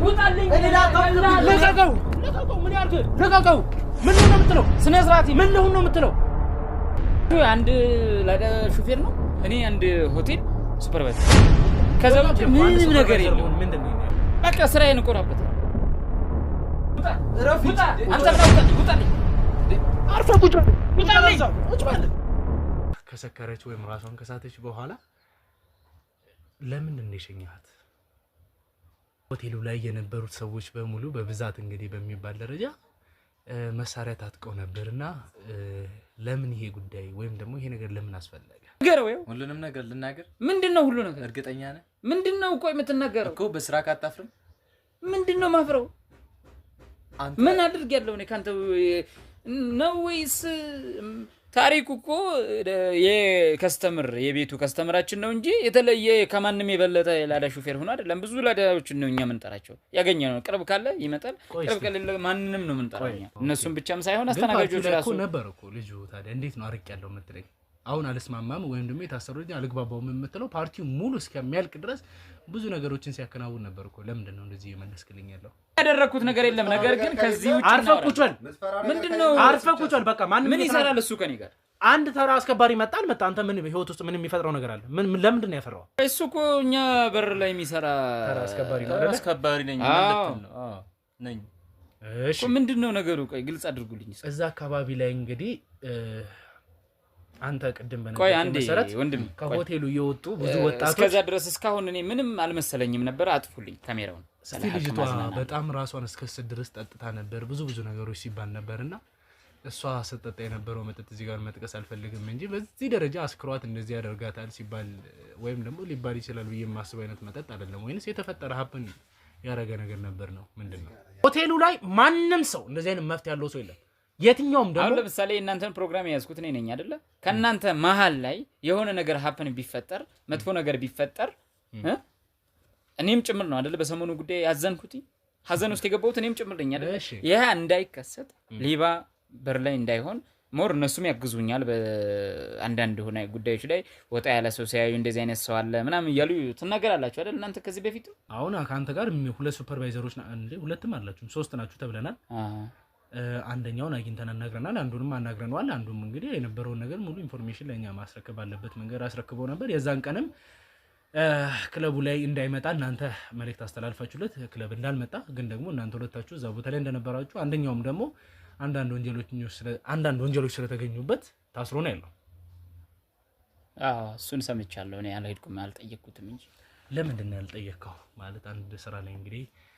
ውጣልኝ እኔ ለቀቀው ምን ያርግ ለቀቀው ምን ነው የምትለው ስነ ስርዓት ምን ነው የምትለው አንድ ላዳ ሹፌር ነው እኔ አንድ ሆቴል ሱፐርቫይዘር ከዛ ውጭ ምንም ነገር የለም ምንድነው በቃ ስራዬን ቆራበት ረፊት አንተ ውጣልኝ አርፈ ቁጭ ባለ ከሰከረች ወይም ራሷን ከሳተች በኋላ ለምን እንደሸኛት ሆቴሉ ላይ የነበሩት ሰዎች በሙሉ በብዛት እንግዲህ በሚባል ደረጃ መሳሪያ ታጥቀው ነበርና ለምን ይሄ ጉዳይ ወይም ደግሞ ይሄ ነገር ለምን አስፈለገ ገረው ሁሉንም ነገር ልናገር ምንድነው ሁሉ ነገር እርግጠኛ ነህ ምንድነው ቆይ የምትናገረው እኮ በስራ ካጣፍርም ምንድነው ማፍረው ምን አድርግ ያለው ነው ካንተ ነው ወይስ ታሪኩ እኮ የከስተመር የቤቱ ከስተመራችን ነው እንጂ የተለየ ከማንንም የበለጠ ላዳ ሹፌር ሆኖ አይደለም ብዙ ላዳዎች ነው እኛ ምንጠራቸው ያገኘነው ቅርብ ካለ ይመጣል ቅርብ ከሌለ ማንንም ነው ምንጠራው እነሱም ብቻም ሳይሆን አስተናጋጆች ራሱ ነበር እኮ ልጅ ታዲያ እንዴት ነው አርቅ ያለው የምትለኝ አሁን አልስማማም ወይም ደግሞ የታሰሩኝ አልግባባው የምትለው ፓርቲው ሙሉ እስከሚያልቅ ድረስ ብዙ ነገሮችን ሲያከናውን ነበር እኮ ለምንድን ነው እንደዚህ የመለስክልኝ ያለው ያደረኩት ነገር የለም ነገር ግን ከዚህ ውጪ አርፈቁጫል ምንድነው አርፈቁጫል በቃ ምን ይሰራል እሱ ከኔ ጋር አንድ ተራ አስከባሪ መጣል መጣ አንተ ምን ህይወት ውስጥ ምን የሚፈጥረው ነገር አለ ምን ለምንድን ነው ያፈራው እሱ እኮ እኛ በር ላይ የሚሰራ ተራ አስከባሪ ነው አይደል አስከባሪ ነኝ ማለት ነው ነኝ እሺ ምንድነው ነገሩ ቆይ ግልጽ አድርጉልኝ እዛ አካባቢ ላይ እንግዲህ አንተ ቀደም በነገር መሰረት ከሆቴሉ እየወጡ ብዙ ወጣቶች እስከዛ ድረስ እስካሁን እኔ ምንም አልመሰለኝም ነበር አጥፉልኝ ካሜራውን ልጅቷ በጣም ራሷን እስከስት ድረስ ጠጥታ ነበር ብዙ ነገሮች ሲባል ነበርና እሷ ስትጠጣ የነበረው መጠጥ እዚህ ጋር መጥቀስ አልፈልግም እንጂ በዚህ ደረጃ አስክሯት እንደዚህ ያደርጋታል ሲባል ወይም ደግሞ ሊባል ይችላል ብዬ የማስበው አይነት መጠጥ አይደለም ወይንስ የተፈጠረ ሀፕን ያረጋ ነገር ነበር ነው ምንድነው ሆቴሉ ላይ ማንንም ሰው እንደዚህ አይነት መፍት ያለው ሰው የለም የትኛውም ደግሞ ለምሳሌ እናንተን ፕሮግራም ያዝኩት እኔ ነኝ አይደለ ከናንተ መሃል ላይ የሆነ ነገር ሀፕን ቢፈጠር መጥፎ ነገር ቢፈጠር እኔም ጭምር ነው አይደለ በሰሞኑ ጉዳይ ያዘንኩት ሀዘን ውስጥ የገባሁት እኔም ጭምር ነኝ አይደለ ይሄ እንዳይከሰት ሊባ በር ላይ እንዳይሆን ሞር እነሱም ያግዙኛል በአንዳንድ ሆነ ጉዳዮች ላይ ወጣ ያለ ሰው ሲያዩ እንደዚህ አይነት ሰው አለ ምናምን ይያሉ ተናገራላችሁ አይደል እናንተ ከዚህ በፊት አሁን ካንተ ጋር ሁለት ሱፐርቫይዘሮች እንዴ ሁለትም አላችሁ ሶስት ናችሁ ተብለናል አንደኛውን አግኝተን አናግረናል አንዱንም አናግረናል አንዱም እንግዲህ የነበረውን ነገር ሙሉ ኢንፎርሜሽን ለኛ ማስረከብ አለበት መንገር አስረክበው ነበር የዛን ቀንም ክለቡ ላይ እንዳይመጣ እናንተ መልእክት አስተላልፋችሁለት ክለብ እንዳልመጣ ግን ደግሞ እናንተ ሁለታችሁ እዛ ቦታ ላይ እንደነበራችሁ አንደኛውም ደግሞ አንዳንድ ወንጀሎች ስለተገኙበት ታስሮ ነው ያለው እሱን ሰምቻለሁ እኔ አልሄድኩም አልጠየቅኩትም እንጂ ለምንድን ነው ያልጠየቅከው ማለት አንድ ስራ ላይ እንግዲህ